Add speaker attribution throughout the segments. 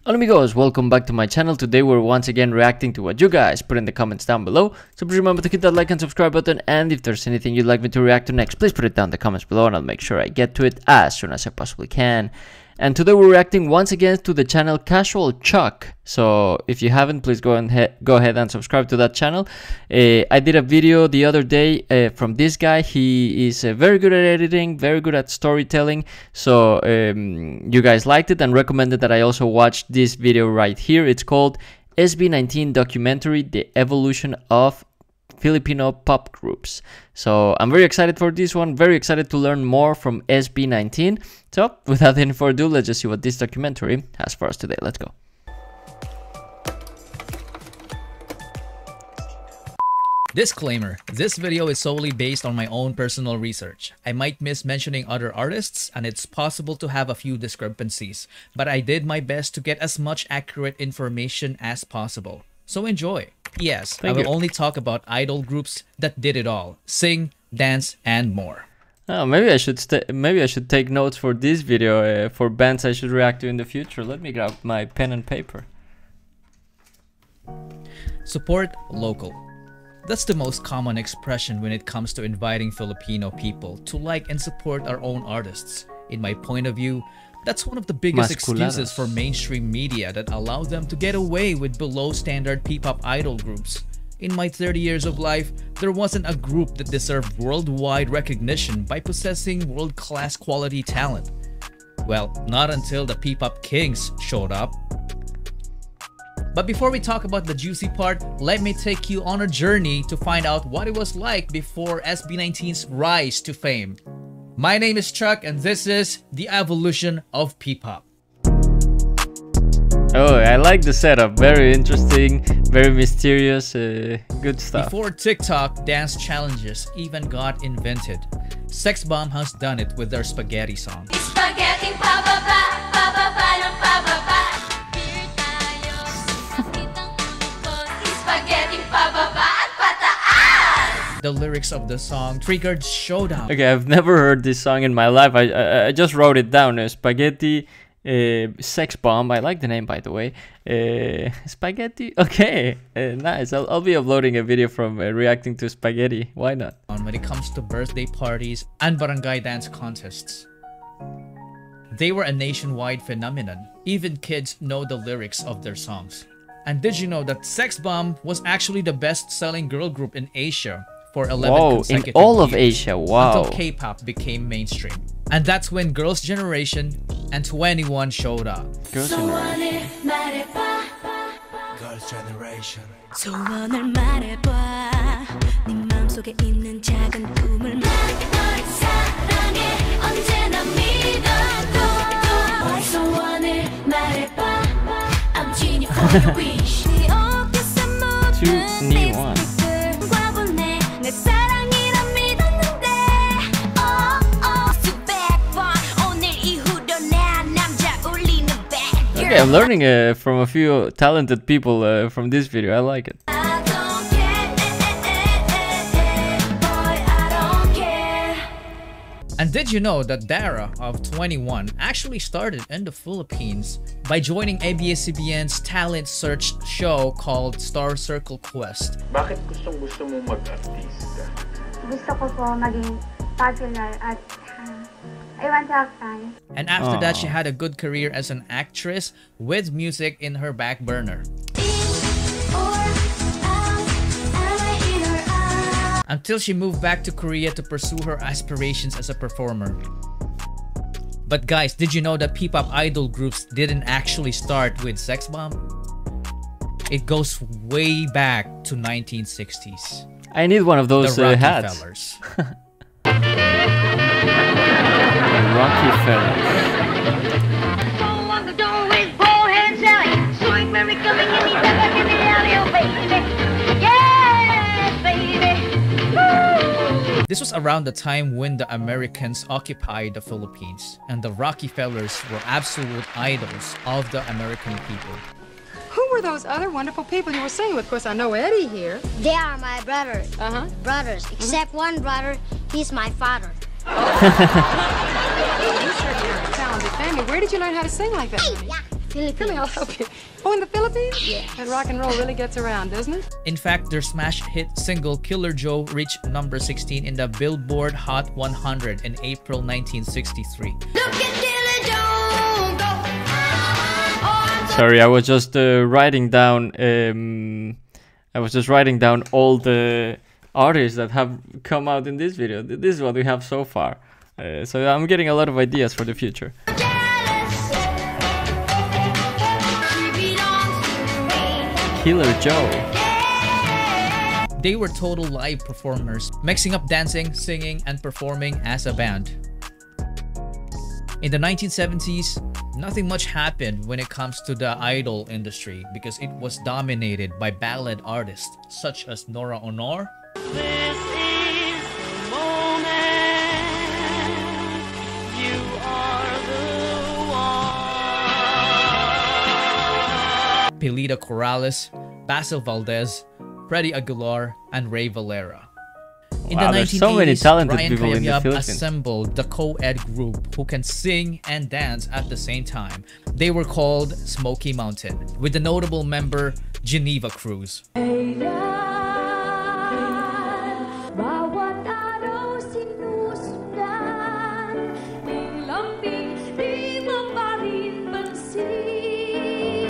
Speaker 1: Hola amigos, welcome back to my channel. Today we're once again reacting to what you guys put in the comments down below. So please remember to hit that like and subscribe button, and if there's anything you'd like me to react to next, please put it down in the comments below and I'll make sure I get to it as soon as I possibly can. And today we're reacting once again to the channel Casual Chuck. So if you haven't, please go ahead and subscribe to that channel. I did a video the other day from this guy. He is very good at editing, very good at storytelling. So you guys liked it and recommended that I also watch this video right here. It's called SB19 Documentary: The Evolution of Filipino Pop Groups. So I'm very excited for this one, very excited to learn more from SB19. So without any further ado, let's just see what this documentary has for us today. Let's go.
Speaker 2: Disclaimer, this video is solely based on my own personal research. I might miss mentioning other artists and it's possible to have a few discrepancies, but I did my best to get as much accurate information as possible. So enjoy. Yes, I will only talk about idol groups that did it all: sing, dance, and more.
Speaker 1: Oh, maybe I should take notes for this video for bands I should react to in the future. Let me grab my pen and paper.
Speaker 2: Support local. That's the most common expression when it comes to inviting Filipino people to like and support our own artists. In my point of view, that's one of the biggest excuses for mainstream media that allow them to get away with below standard P-pop idol groups. In my 30 years of life, there wasn't a group that deserved worldwide recognition by possessing world-class quality talent. Well, not until the P-pop kings showed up. But before we talk about the juicy part, let me take you on a journey to find out what it was like before SB19's rise to fame. My name is Chuck and this is The Evolution of P-pop.
Speaker 1: Oh, I like the setup. Very interesting, very mysterious, good stuff.
Speaker 2: Before TikTok, dance challenges even got invented. Sex Bomb has done it with their spaghetti song.
Speaker 3: Spaghetti pababa, pababa ng pababa. Spaghetti pababa at pataas.
Speaker 2: The lyrics of the song triggered showdown.
Speaker 1: Okay, I've never heard this song in my life. I just wrote it down. Spaghetti, Sex Bomb. I like the name, by the way. Spaghetti. Okay, nice. I'll be uploading a video from reacting to Spaghetti. Why not?
Speaker 2: When it comes to birthday parties and barangay dance contests, they were a nationwide phenomenon. Even kids know the lyrics of their songs. And did you know that Sex Bomb was actually the best-selling girl group in Asia for 11 consecutive
Speaker 1: in all
Speaker 2: years,
Speaker 1: of Asia, wow.
Speaker 2: until K-pop became mainstream. And that's when Girls' Generation and 21 showed up.
Speaker 1: Girls' Generation.
Speaker 4: Girls' Generation.
Speaker 3: 소원을 말해봐. 네 마음속에 있는 작은 꿈을 말해. 널 사랑해 언제나 믿어도. 소원을 말해봐. I'm genius for your wish. 네 어깨서 묻는 립스틱과 보내. 내 사랑이란 믿었는데. 수백번 오늘 이후로 내 남자 울리는 백.
Speaker 1: Okay, I'm learning from a few talented people from this video. I like it.
Speaker 2: And did you know that Dara of 21 actually started in the Philippines by joining ABS-CBN's talent search show called Star Circle Quest?
Speaker 4: Bakit gusto mo mag-artista?
Speaker 5: Gusto ko po maging popular at I want to have fun.
Speaker 2: And after that, she had a good career as an actress with music in her back burner. Until she moved back to Korea to pursue her aspirations as a performer. But guys, did you know that P-pop idol groups didn't actually start with Sex Bomb? It goes way back to 1960s.
Speaker 1: I need one of those
Speaker 2: the
Speaker 1: hats.
Speaker 2: Rockefellers.
Speaker 1: Rockefellers. This was around the time when the Americans occupied the Philippines, and the Rockefellers were absolute idols of the American people.
Speaker 6: Who were those other wonderful people you were singing with? Of course, I know Eddie here.
Speaker 7: They are my brothers. Brothers. Except one brother, he's my father.
Speaker 6: You certainly are a talented family. Where did you learn how to sing like that? Really, I'll help you. Oh, in the Philippines?
Speaker 7: Yeah.
Speaker 6: And rock and roll really gets around, doesn't it?
Speaker 2: In fact, their smash hit single Killer Joe reached number 16 in the Billboard Hot 100 in April 1963.
Speaker 1: Sorry, I was just writing down. All the artists that have come out in this video. This is what we have so far. So I'm getting a lot of ideas for the future. Killer Joe.
Speaker 2: They were total live performers, mixing up dancing, singing, and performing as a band. In the 1970s, nothing much happened when it comes to the idol industry because it was dominated by ballad artists such as Nora Honor, Pilita Corrales, Basil Valdez, Freddie Aguilar, and Ray Valera. In
Speaker 1: Wow,
Speaker 2: the
Speaker 1: there's
Speaker 2: 1980s,
Speaker 1: so many talented
Speaker 2: Brian
Speaker 1: people in the
Speaker 2: Kayab
Speaker 1: Philippines.
Speaker 2: assembled the co-ed group who can sing and dance at the same time. They were called Smoky Mountain, with the notable member Geneva Cruz.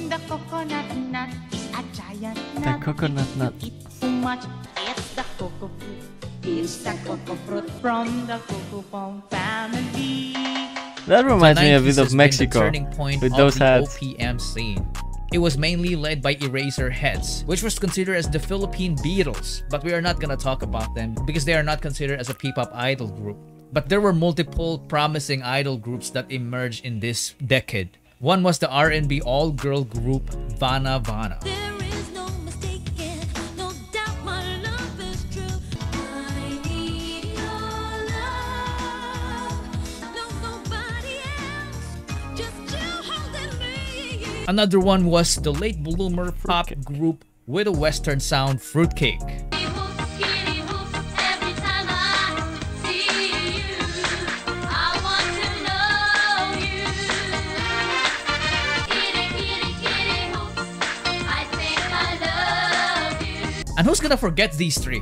Speaker 3: The coconut nut is a giant
Speaker 1: The
Speaker 3: nut.
Speaker 1: coconut nut.
Speaker 3: Eat too much, it's the cocoa fruit. It's the cocoa fruit from the cocoa palm family.
Speaker 1: That reminds me a bit
Speaker 2: 90s
Speaker 1: of
Speaker 2: has been
Speaker 1: Mexico
Speaker 2: the turning point
Speaker 1: with
Speaker 2: of
Speaker 1: those
Speaker 2: the
Speaker 1: hats.
Speaker 2: OPM scene. It was mainly led by Eraserheads, which was considered as the Philippine Beatles, but we are not gonna talk about them because they are not considered as a P-pop idol group. But there were multiple promising idol groups that emerged in this decade. One was the R&B all-girl group Vana Vana.
Speaker 3: There is no mistaking, no doubt my love is true. I need your love, no nobody else, just you holding me.
Speaker 2: Another one was the late bloomer pop group with a western sound, Fruitcake.
Speaker 3: Kitty hoops, every time I see you, I want to know you. Kitty hoops, I think I love you.
Speaker 2: And who's gonna forget these three?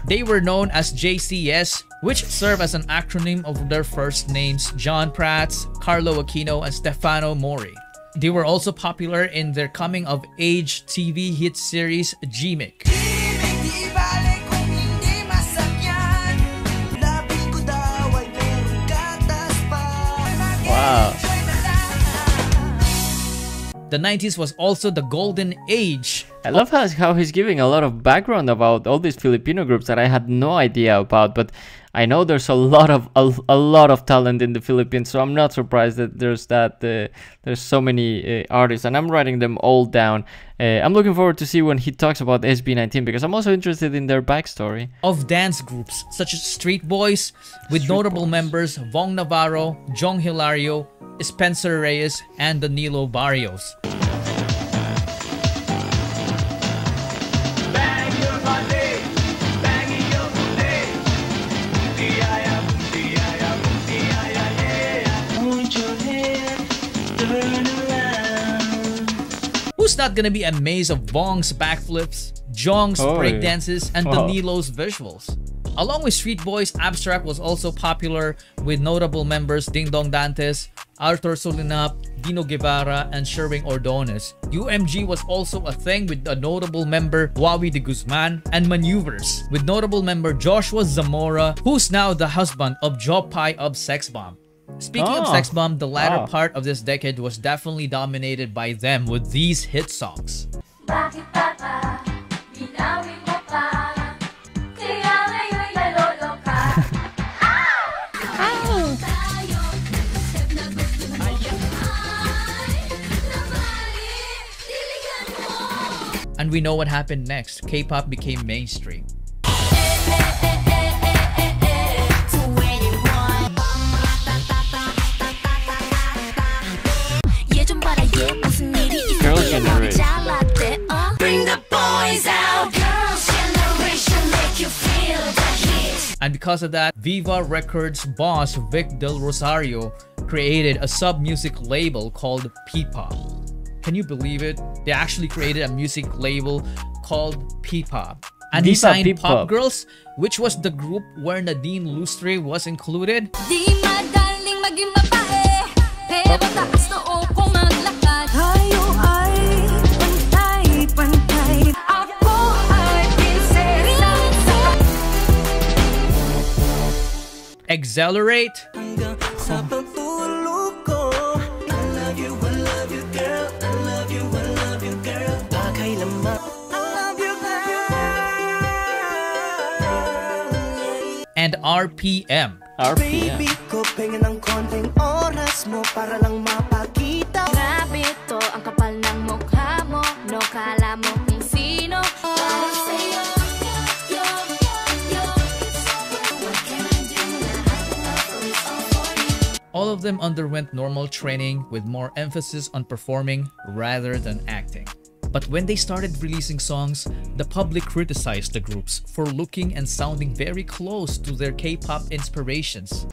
Speaker 2: They were known as JCS, which serve as an acronym of their first names, John Prats, Carlo Aquino, and Stefano Mori. They were also popular in their coming-of-age TV hit series, Gmic.
Speaker 1: Wow.
Speaker 2: The 90s was also the golden age.
Speaker 1: I love how he's giving a lot of background about all these Filipino groups that I had no idea about, but I know there's a lot of talent in the Philippines, so I'm not surprised that there's so many artists, and I'm writing them all down. I'm looking forward to see when he talks about SB19 because I'm also interested in their backstory.
Speaker 2: Of dance groups such as Street Boys, with notable members Vong Navarro, Jong Hilario, Spencer Reyes, and Danilo Barrios. Who's not gonna be amazed of Vong's backflips, Jong's breakdances, and Danilo's visuals? Along with Street Boys, Abstract was also popular with notable members Ding Dong Dantes, Arthur Solinap, Dino Guevara, and Sherwin Ordonez. UMG was also a thing with a notable member Wawi de Guzman, and Maneuvers with notable member Joshua Zamora, who's now the husband of Jopay of Sex Bomb. Speaking of Sex Bomb, the latter part of this decade was definitely dominated by them with these hit songs. And we know what happened next. K-pop became mainstream.
Speaker 1: Girls' Generation.
Speaker 3: Bring the boys out. Girls' Generation make you feel the heat.
Speaker 2: And because of that, Viva Records boss Vic Del Rosario created a sub-music label called PPOP. Can you believe it? They actually created a music label called PPOP. And he signed Pop Girls, which was the group where Nadine Lustre was included.
Speaker 3: Di madaling maging babae, pero taas noo ko maglakad. Tayo ay pantay-pantay. Ako ay prinsesa.
Speaker 2: Accelerate.
Speaker 3: Hanggang sa pagtulog ko. I love you girl. I love you girl. Pakailanman. I love you girl.
Speaker 2: And RPM.
Speaker 3: Baby ko, pengen ng konting oras mo para lang mapakita. Grabe to, ang kapal ng mukha mo. No, kala mo kung sino. Para sa'yo, yo. What can I do now? It's all for you.
Speaker 2: All of them underwent normal training with more emphasis on performing rather than acting. But when they started releasing songs, the public criticized the groups for looking and sounding very close to their K-pop inspirations.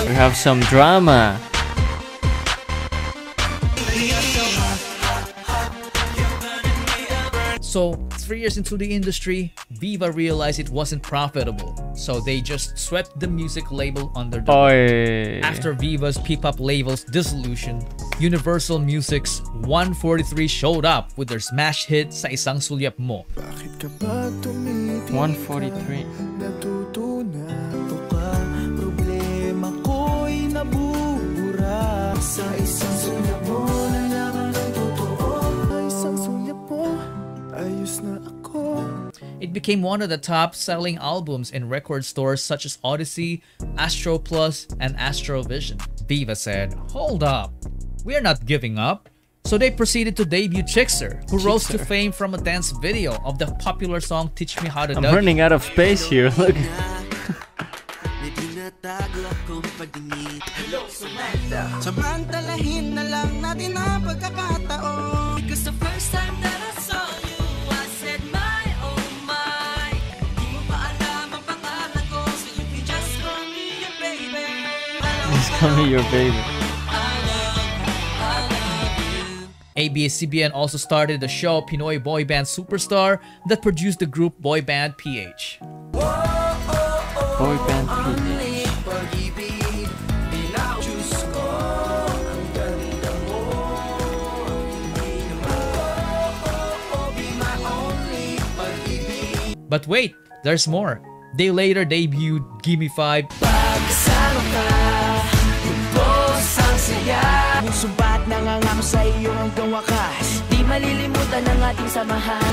Speaker 1: We have some drama.
Speaker 2: So, 3 years into the industry, Viva realized it wasn't profitable, so they just swept the music label under the rug. After Viva's P-pop label's dissolution, Universal Music's 143 showed up with their smash hit Sa Isang Sulyap Mo.
Speaker 1: 143.
Speaker 2: It became one of the top-selling albums in record stores such as Odyssey, Astro Plus, and Astrovision. Viva said, "Hold up, we are not giving up." So they proceeded to debut Chixer, who rose to fame from a dance video of the popular song Teach Me How to Dougie.
Speaker 1: I'm running out of space here, look.
Speaker 3: Samantalahin na lang natin ang pagkakataon. Because the first time that I saw you, I said my oh my. Di mo pa alam ang pangalan ko, so you can just call me your baby.
Speaker 1: Just call me your baby.
Speaker 2: ABS-CBN also started the show Pinoy Boy Band Superstar that produced the group Boy Band PH.
Speaker 1: Boy Band PH. But wait, there's more. They later debuted Gimme 5.
Speaker 3: Sumpat nangangako sa iyo hanggang wakas. Di malilimutan ang ating samahan.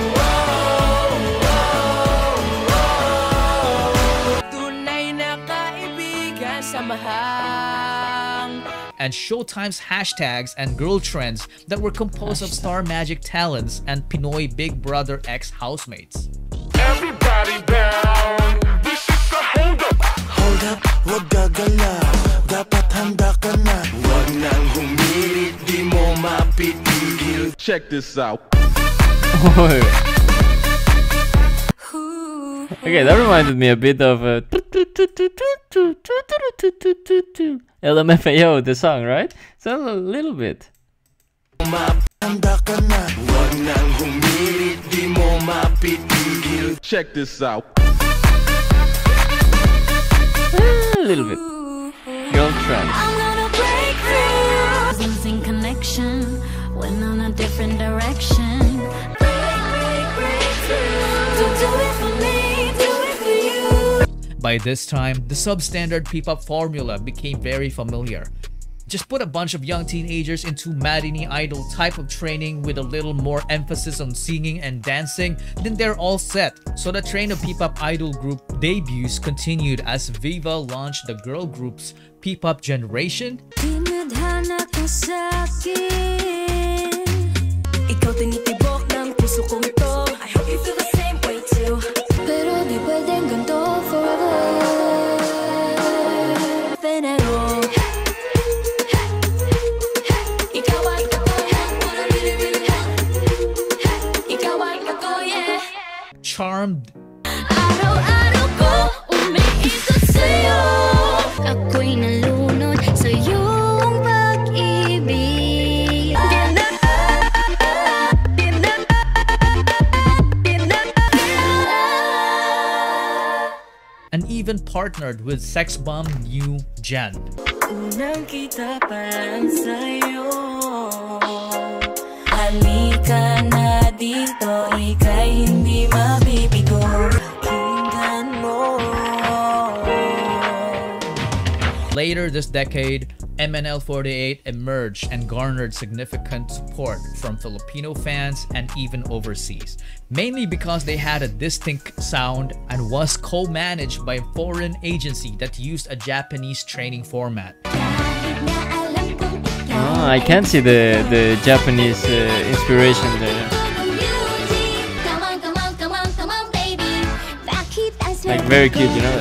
Speaker 3: Tunay na kaibigan, samahan.
Speaker 2: And Showtime's hashtags and girl trends that were composed of Star Magic talents and Pinoy Big Brother X housemates.
Speaker 4: Everybody down. This is the hold up.
Speaker 3: Hold up, wag gagalaw. Dapat handa ka na.
Speaker 4: Wag nang humirit, di mo mapitigil. Check this out.
Speaker 1: Okay, that reminded me a bit of LMFAO, the song, right? So a little bit.
Speaker 4: Check this out.
Speaker 1: A little bit. Girl trends.
Speaker 3: I'm gonna break through. Losing connection, went on a different direction. Break through. Don't do it for me, do it for you.
Speaker 2: By this time, the substandard P-pop formula became very familiar. Just put a bunch of young teenagers into matinee idol type of training with a little more emphasis on singing and dancing, then they're all set. So the train of P-pop idol group debuts continued as Viva launched the girl groups P-pop Generation,
Speaker 3: Pinadhana ka sa'kin. Ikaw tinitibok ng puso kong ito. I hope you feel the same way too. Pero di pwedeng ganito forever. Venero. Ikaw ay ako, what I really want. Ikaw ay ako, yeah.
Speaker 2: Charmed, and even partnered with sex bomb New Gen.
Speaker 3: Unang kita pa lang sa'yo. Halika na dito, ika'y hindi mabibigo. Kinggan mo.
Speaker 2: Later this decade, MNL48 emerged and garnered significant support from Filipino fans and even overseas, mainly because they had a distinct sound and was co-managed by a foreign agency that used a Japanese training format.
Speaker 1: Oh, I can see the Japanese inspiration there. Like very cute, you know.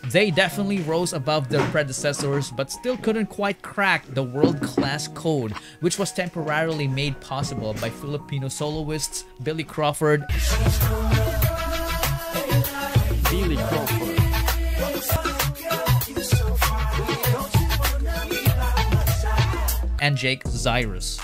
Speaker 2: They definitely rose above their predecessors, but still couldn't quite crack the world-class code, which was temporarily made possible by Filipino soloists Billy Crawford and Jake Zyrus.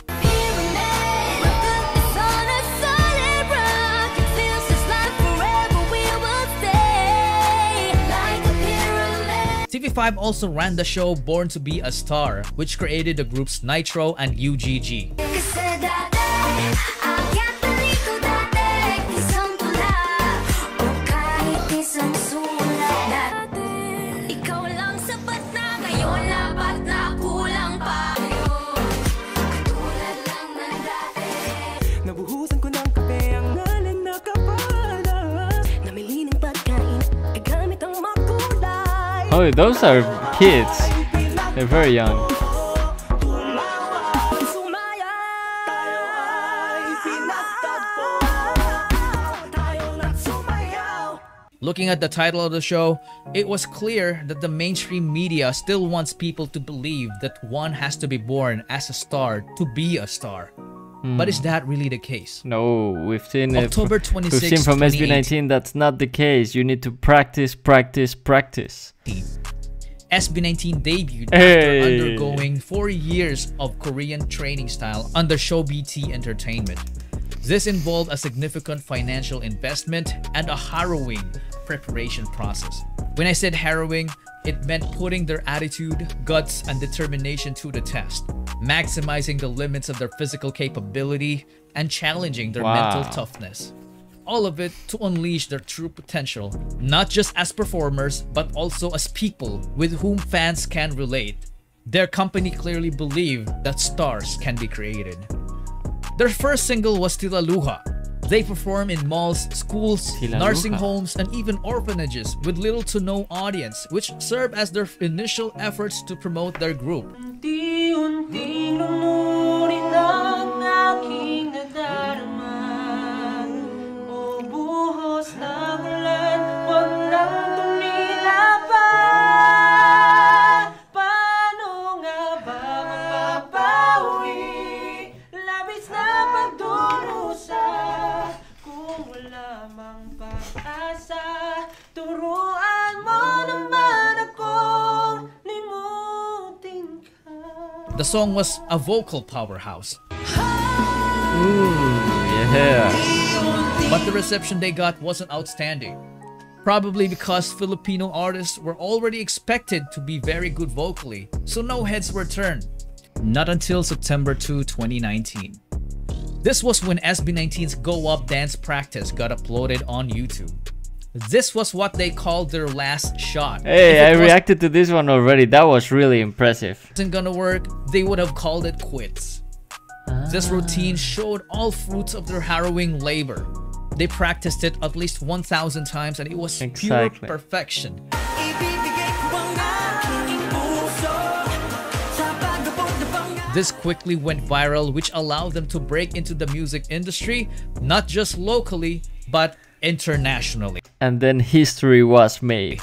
Speaker 2: TV5 also ran the show Born to Be a Star, which created the groups Nitro and UGG.
Speaker 1: Oh, those are kids. They're very young.
Speaker 2: Looking at the title of the show, it was clear that the mainstream media still wants people to believe that one has to be born as a star to be a star. But is that really the case?
Speaker 1: No, we've seen
Speaker 2: October 26,
Speaker 1: we've seen from SB19 that's not the case. You need to practice, practice, practice.
Speaker 2: SB19 debuted after undergoing 4 years of Korean training style under showbreak entertainment. This involved a significant financial investment and a harrowing preparation process. When I said harrowing, it meant putting their attitude, guts, and determination to the test, maximizing the limits of their physical capability and challenging their mental toughness. All of it to unleash their true potential, not just as performers, but also as people with whom fans can relate. Their company clearly believed that stars can be created. Their first single was Tilaluha. They perform in malls, schools, nursing homes, and even orphanages with little to no audience, which serve as their initial efforts to promote their group. The song was a vocal powerhouse.
Speaker 1: Ooh, yeah.
Speaker 2: But the reception they got wasn't outstanding. Probably because Filipino artists were already expected to be very good vocally, so no heads were turned. Not until September 2, 2019. This was when SB19's Go Up dance practice got uploaded on YouTube. This was what they called their last shot.
Speaker 1: Hey, I reacted to this one already. That was really impressive.
Speaker 2: Wasn't gonna work, they would have called it quits. This routine showed all fruits of their harrowing labor. They practiced it at least 1,000 times and it was pure perfection. This quickly went viral, which allowed them to break into the music industry, not just locally, but internationally.
Speaker 1: And then history was made.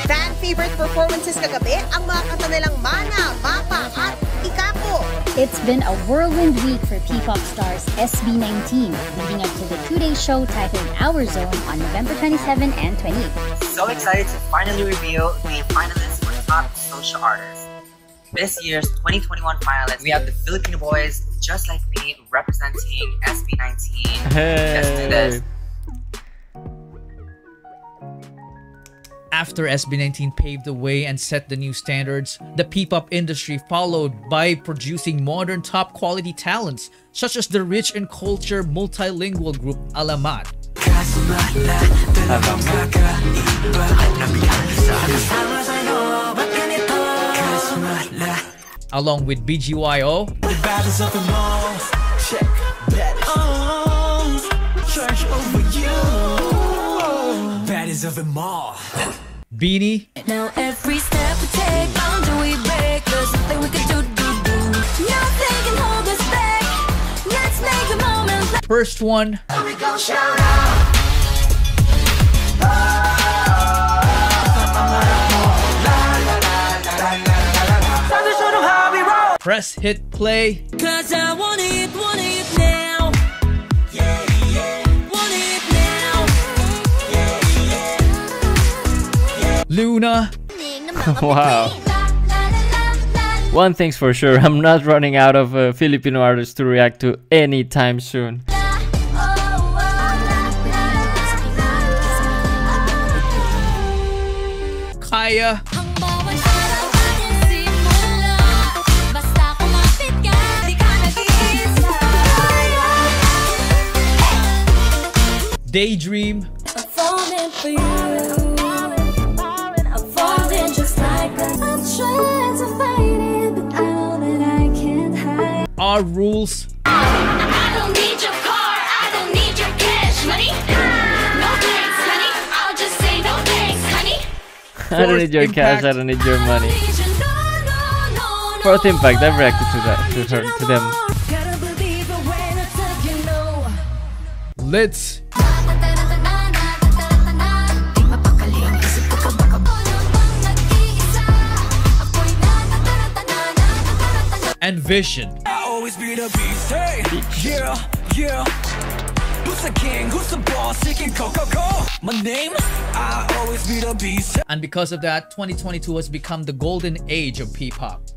Speaker 8: Fan favorite performances kagabi ang mga kanta nilang Mana, Mapa at It's been a whirlwind week for P-pop stars SB19, leading up to the two-day show titled Our Zone on November 27 and 28.
Speaker 9: So excited to finally reveal the finalists for Top Social Artists. This year's 2021 finalists, we have the Filipino boys, just like me, representing SB19.
Speaker 1: Hey.
Speaker 9: Let's do this.
Speaker 2: After SB19 paved the way and set the new standards, the P-pop industry followed by producing modern top-quality talents, such as the rich in culture multilingual group Alab. Along with BGYO, Beanie,
Speaker 3: Now every step we take, boundary we break. There's nothing we can do. Nothing can hold us back. Let's make a moment.
Speaker 2: First One,
Speaker 3: We gon' shout out.
Speaker 2: Press Hit Play,
Speaker 3: Cause I want it now. Yeah, yeah. Want it now.
Speaker 2: Luna,
Speaker 1: Wow. One thing's for sure, I'm not running out of Filipino artists to react to anytime soon.
Speaker 2: Kaya, Daydream,
Speaker 3: I'm falling for you. I'm falling just like I'm trying to fight it, but I know that I can't hide.
Speaker 2: Our Rules,
Speaker 3: I don't need your car, I don't need your cash money. No thanks, honey. I'll just say no thanks, honey.
Speaker 1: I don't need your cash, I don't need your money. Fourth Impact, I've reacted to that, to them.
Speaker 3: Gotta believe it when I tell you no.
Speaker 2: Let's, and Vision.
Speaker 4: I always be the beast, hey, yeah, yeah. Who's the king, who's the boss, seeking Coca-Cola? My name, I always be the beast.
Speaker 2: And because of that, 2022 has become the golden age of P-pop.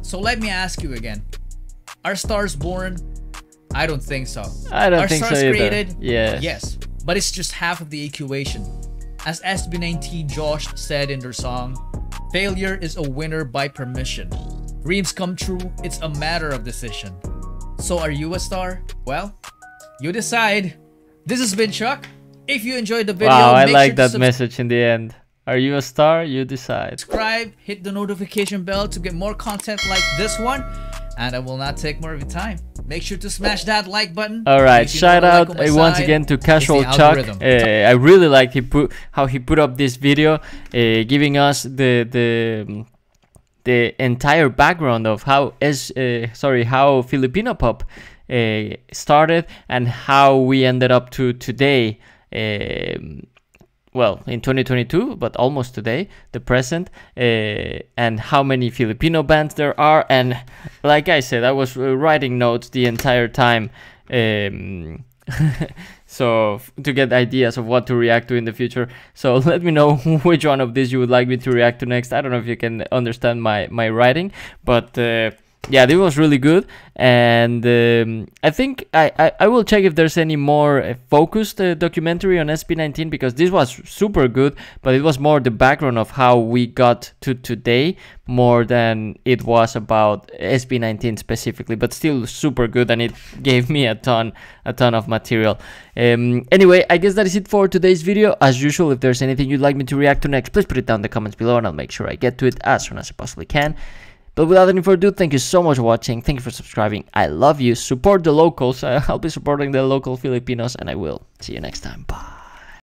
Speaker 2: So let me ask you again, are stars born? I don't think so.
Speaker 1: I don't
Speaker 2: are
Speaker 1: think so
Speaker 2: stars
Speaker 1: either.
Speaker 2: created?
Speaker 1: Yeah.
Speaker 2: Yes, but it's just half of the equation. As SB19 Josh said in their song, failure is a winner by permission. Dreams come true, it's a matter of decision. So are you a star? Well, you decide. This has been Chuck. If you enjoyed the video,
Speaker 1: Wow, I
Speaker 2: make
Speaker 1: like
Speaker 2: sure
Speaker 1: that
Speaker 2: to
Speaker 1: message in the end. Are you a star? You decide.
Speaker 2: subscribe, hit the notification bell to get more content like this one. And I will not take more of your time. Make sure to smash that like button.
Speaker 1: Alright,
Speaker 2: If you
Speaker 1: shout
Speaker 2: don't
Speaker 1: out
Speaker 2: like on my
Speaker 1: once
Speaker 2: side,
Speaker 1: again to
Speaker 2: it's the
Speaker 1: Casual Chuck.
Speaker 2: algorithm.
Speaker 1: I really like how he put up this video, giving us the entire background of how how Filipino pop started and how we ended up to today. Well, in 2022, but almost today, the present, and how many Filipino bands there are. And like I said, I was writing notes the entire time, so to get ideas of what to react to in the future. So let me know which one of these you would like me to react to next. I don't know if you can understand my writing, but yeah, this was really good. And I think I will check if there's any more focused documentary on SB19, because this was super good, but it was more the background of how we got to today more than it was about SB19 specifically, but still super good, and it gave me a ton of material. Anyway, I guess that is it for today's video. As usual, if there's anything you'd like me to react to next, please put it down in the comments below and I'll make sure I get to it as soon as I possibly can. But without any further ado, thank you so much for watching. Thank you for subscribing. I love you. Support the locals. I'll be supporting the local Filipinos, and I will. See you next time. Bye.